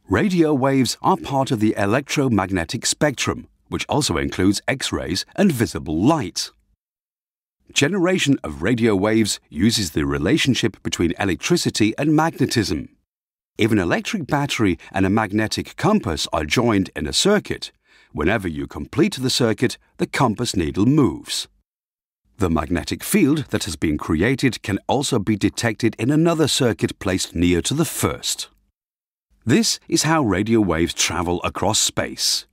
Radio waves are part of the electromagnetic spectrum, which also includes X-rays and visible light. Generation of radio waves uses the relationship between electricity and magnetism. If an electric battery and a magnetic compass are joined in a circuit, whenever you complete the circuit, the compass needle moves. The magnetic field that has been created can also be detected in another circuit placed near to the first. This is how radio waves travel across space.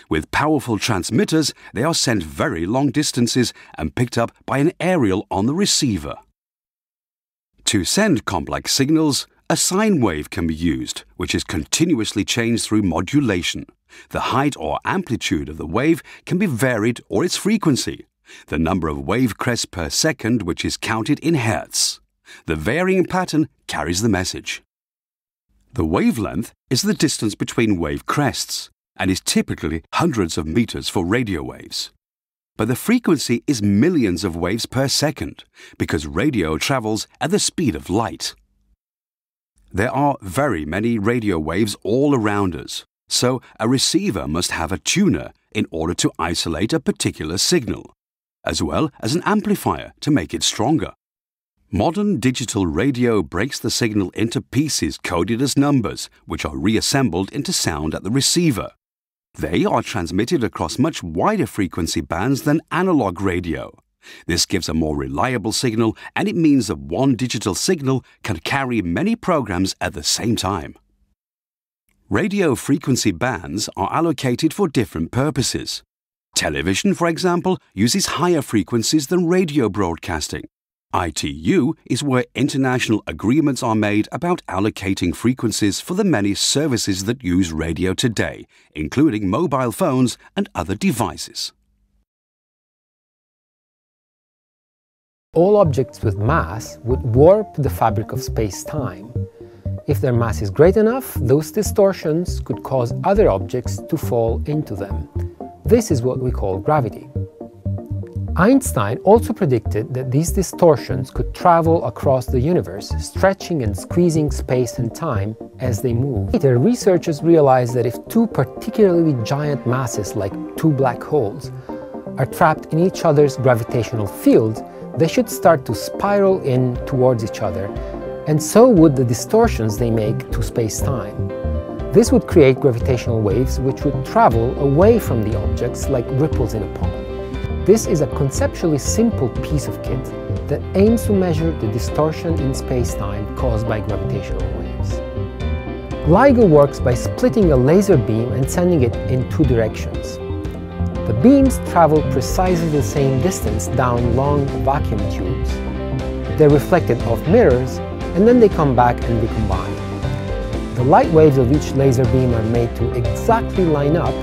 With powerful transmitters, they are sent very long distances and picked up by an aerial on the receiver. To send complex signals, a sine wave can be used, which is continuously changed through modulation. The height or amplitude of the wave can be varied, or its frequency, the number of wave crests per second, which is counted in hertz. The varying pattern carries the message. The wavelength is the distance between wave crests and is typically hundreds of meters for radio waves. But the frequency is millions of waves per second because radio travels at the speed of light. There are very many radio waves all around us, so a receiver must have a tuner in order to isolate a particular signal, as well as an amplifier to make it stronger. Modern digital radio breaks the signal into pieces coded as numbers, which are reassembled into sound at the receiver. They are transmitted across much wider frequency bands than analog radio. This gives a more reliable signal, and it means that one digital signal can carry many programs at the same time. Radio frequency bands are allocated for different purposes. Television, for example, uses higher frequencies than radio broadcasting. ITU is where international agreements are made about allocating frequencies for the many services that use radio today, including mobile phones and other devices. All objects with mass would warp the fabric of space-time. If their mass is great enough, those distortions could cause other objects to fall into them. This is what we call gravity. Einstein also predicted that these distortions could travel across the universe, stretching and squeezing space and time as they move. Later, researchers realized that if two particularly giant masses, like two black holes, are trapped in each other's gravitational field, they should start to spiral in towards each other, and so would the distortions they make to space-time. This would create gravitational waves which would travel away from the objects like ripples in a pond. This is a conceptually simple piece of kit that aims to measure the distortion in space-time caused by gravitational waves. LIGO works by splitting a laser beam and sending it in two directions. The beams travel precisely the same distance down long vacuum tubes. They're reflected off mirrors, and then they come back and recombine. The light waves of each laser beam are made to exactly line up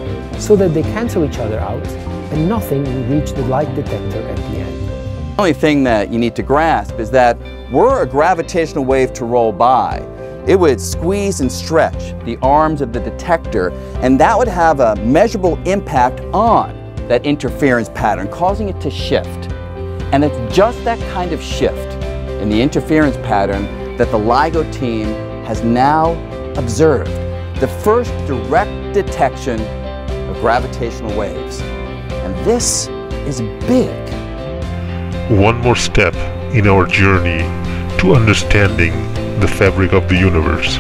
so that they cancel each other out, and nothing will reach the light detector at the end. The only thing that you need to grasp is that were a gravitational wave to roll by, it would squeeze and stretch the arms of the detector, and that would have a measurable impact on that interference pattern, causing it to shift. And it's just that kind of shift in the interference pattern that the LIGO team has now observed, the first direct detection of gravitational waves. And this is big. One more step in our journey to understanding the fabric of the universe.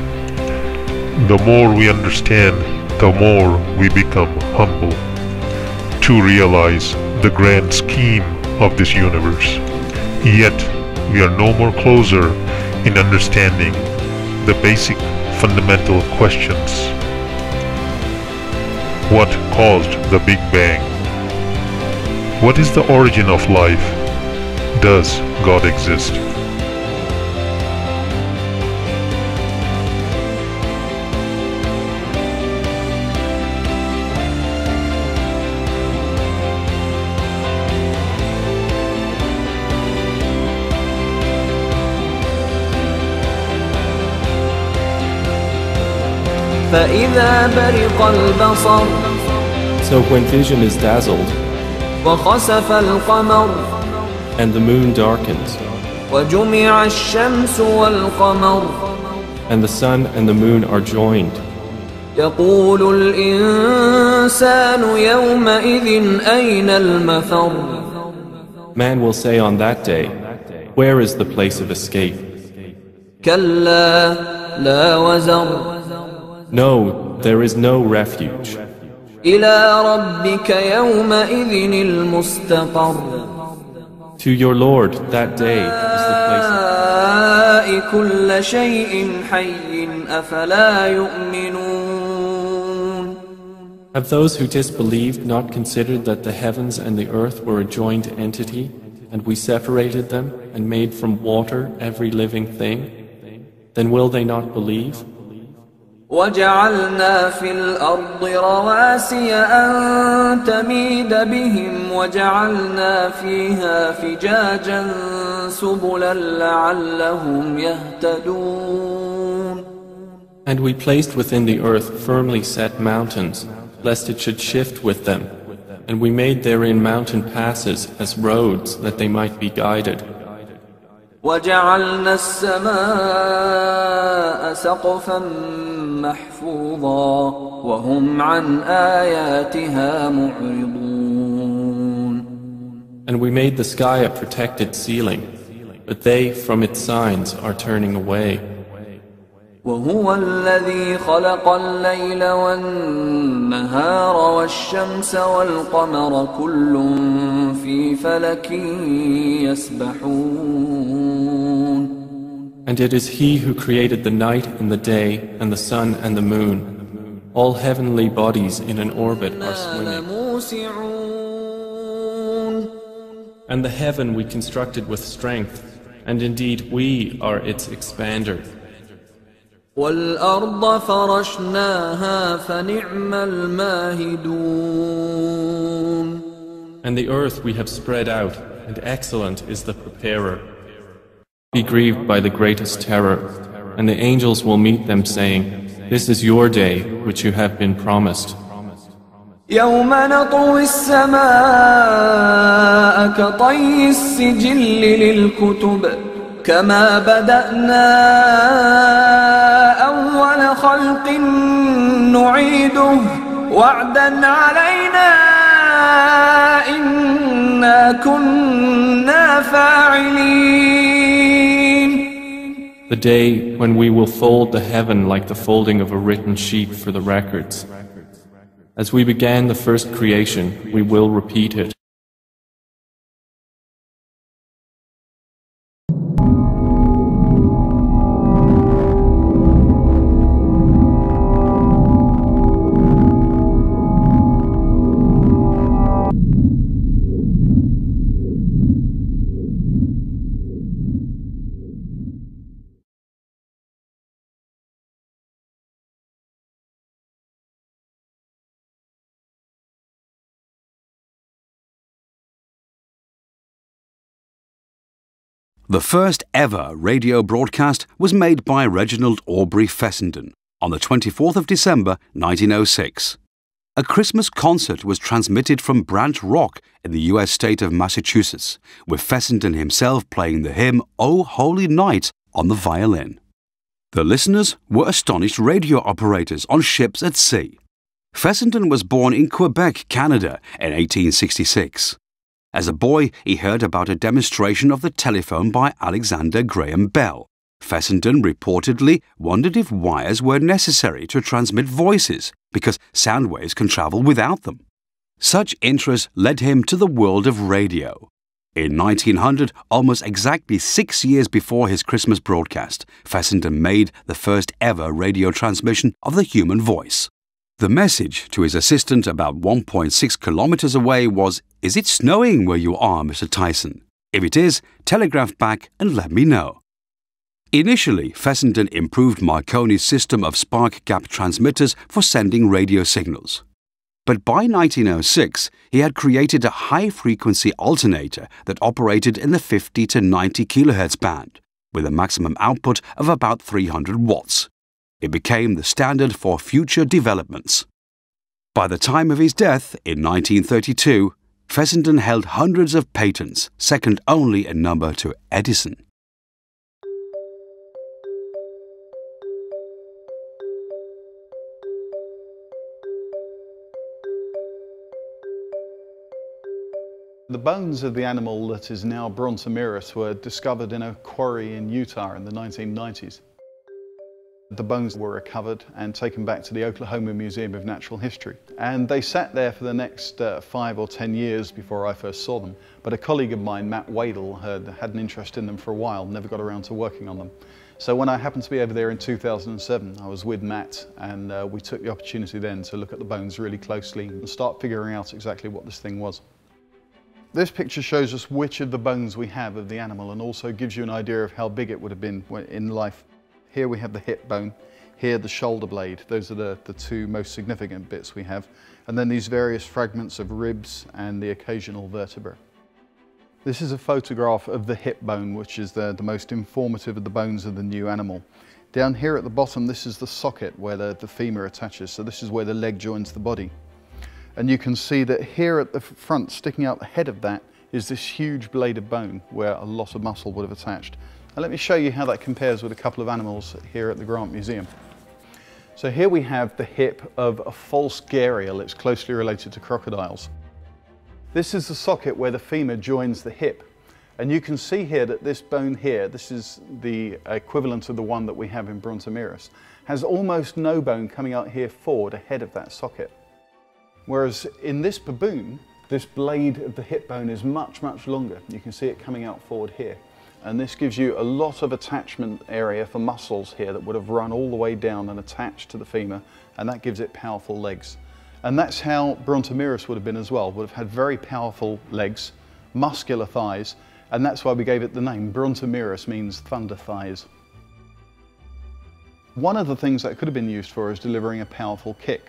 The more we understand, the more we become humble to realize the grand scheme of this universe. Yet, we are no more closer in understanding the basic fundamental questions. What caused the Big Bang? What is the origin of life? Does God exist? فإذا برق البصر. So when vision is dazzled, وخسف القمر. And the moon darkens, وجمع الشمس والقمر. And the sun and the moon are joined, يقول الإنسان يومئذ أين المفر Man will say on that day, where is the place of escape? كلا لا وزر No, there is no refuge. إلى ربك يومئذ المستقر To your Lord that day is the place. كل شيء حي أفلا يؤمنون Have those who disbelieved not considered that the heavens and the earth were a joint entity, and we separated them and made from water every living thing? Then will they not believe? وجعلنا في الأرض رواسي أن تميد بهم وجعلنا فيها فجاجا سبلا لعلهم يهتدون And we placed within the earth firmly set mountains, lest it should shift with them. And we made therein mountain passes as roads that they might be guided. وجعلنا السماء سقفا محفوظا وهم عن آياتها معرضون And we made the sky a protected ceiling, but they from its signs are turning away. وهو الذي خلق الليل والنهار والشمس والقمر كل في فلك يسبحون And it is He who created the night and the day and the sun and the moon. All heavenly bodies in an orbit are swimming. And the heaven we constructed with strength, and indeed we are its expander. والأرض فرشناها فنعم الماهدون And the earth we have spread out, and excellent is the preparer. Be grieved by the greatest terror, and the angels will meet them saying, This is your day which you have been promised. يوم نطوي السماء كطي السجل للكتب كما بدأنا أول خلق نعيده وعدا علينا إنا كنا فاعلين The day when we will fold the heaven like the folding of a written sheet for the records. As we began the first creation, we will repeat it. The first ever radio broadcast was made by Reginald Aubrey Fessenden on the 24th of December 1906. A Christmas concert was transmitted from Brant Rock in the US state of Massachusetts, with Fessenden himself playing the hymn O Holy Night on the violin. The listeners were astonished radio operators on ships at sea. Fessenden was born in Quebec, Canada in 1866. As a boy, he heard about a demonstration of the telephone by Alexander Graham Bell. Fessenden reportedly wondered if wires were necessary to transmit voices because sound waves can travel without them. Such interest led him to the world of radio. In 1900, almost exactly 6 years before his Christmas broadcast, Fessenden made the first ever radio transmission of the human voice. The message to his assistant about 1.6 kilometers away was, "Is it snowing where you are, Mr. Tyson? If it is, telegraph back and let me know." Initially, Fessenden improved Marconi's system of spark gap transmitters for sending radio signals. But by 1906, he had created a high-frequency alternator that operated in the 50 to 90 kHz band, with a maximum output of about 300 watts. It became the standard for future developments. By the time of his death in 1932, Fessenden held hundreds of patents, second only in number to Edison. The bones of the animal that is now Brontomerus were discovered in a quarry in Utah in the 1990s. The bones were recovered and taken back to the Oklahoma Museum of Natural History. And they sat there for the next 5 or 10 years before I first saw them. But a colleague of mine, Matt Wadle, had an interest in them for a while, never got around to working on them. So when I happened to be over there in 2007, I was with Matt, and we took the opportunity then to look at the bones really closely and start figuring out exactly what this thing was. This picture shows us which of the bones we have of the animal and also gives you an idea of how big it would have been in life. Here we have the hip bone, here the shoulder blade. Those are the two most significant bits we have. And then these various fragments of ribs and the occasional vertebra. This is a photograph of the hip bone, which is the most informative of the bones of the new animal. Down here at the bottom, this is the socket where the femur attaches. So this is where the leg joins the body. And you can see that here at the front, sticking out the head of that, is this huge blade of bone where a lot of muscle would have attached. Now let me show you how that compares with a couple of animals here at the Grant Museum. So here we have the hip of a false gharial. It's closely related to crocodiles. This is the socket where the femur joins the hip. And you can see here that this bone here, this is the equivalent of the one that we have in Brontomerus, has almost no bone coming out here forward ahead of that socket. Whereas in this baboon, this blade of the hip bone is much, much longer. You can see it coming out forward here. And this gives you a lot of attachment area for muscles here that would have run all the way down and attached to the femur, and that gives it powerful legs. And that's how Brontomerus would have been as well, would have had very powerful legs, muscular thighs, and that's why we gave it the name. Brontomerus means thunder thighs. One of the things that could have been used for is delivering a powerful kick.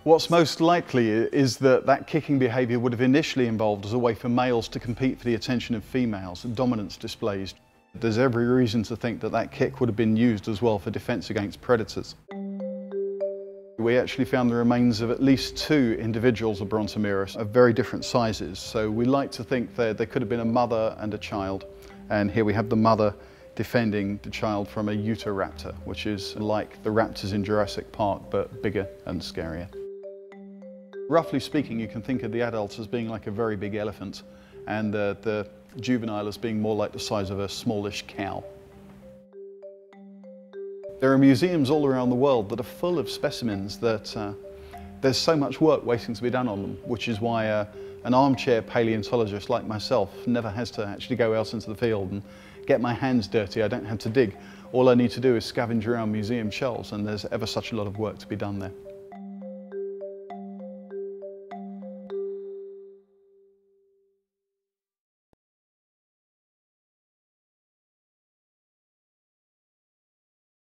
What's most likely is that that kicking behaviour would have initially involved as a way for males to compete for the attention of females, dominance displays. There's every reason to think that that kick would have been used as well for defence against predators. We actually found the remains of at least 2 individuals of Brontomerus of very different sizes. So we like to think that there could have been a mother and a child. And here we have the mother defending the child from a Utahraptor, which is like the raptors in Jurassic Park, but bigger and scarier. Roughly speaking, you can think of the adult as being like a very big elephant and the juvenile as being more like the size of a smallish cow. There are museums all around the world that are full of specimens that there's so much work waiting to be done on them, which is why an armchair paleontologist like myself never has to actually go out into the field and get my hands dirty. I don't have to dig. All I need to do is scavenge around museum shelves, and there's ever such a lot of work to be done there.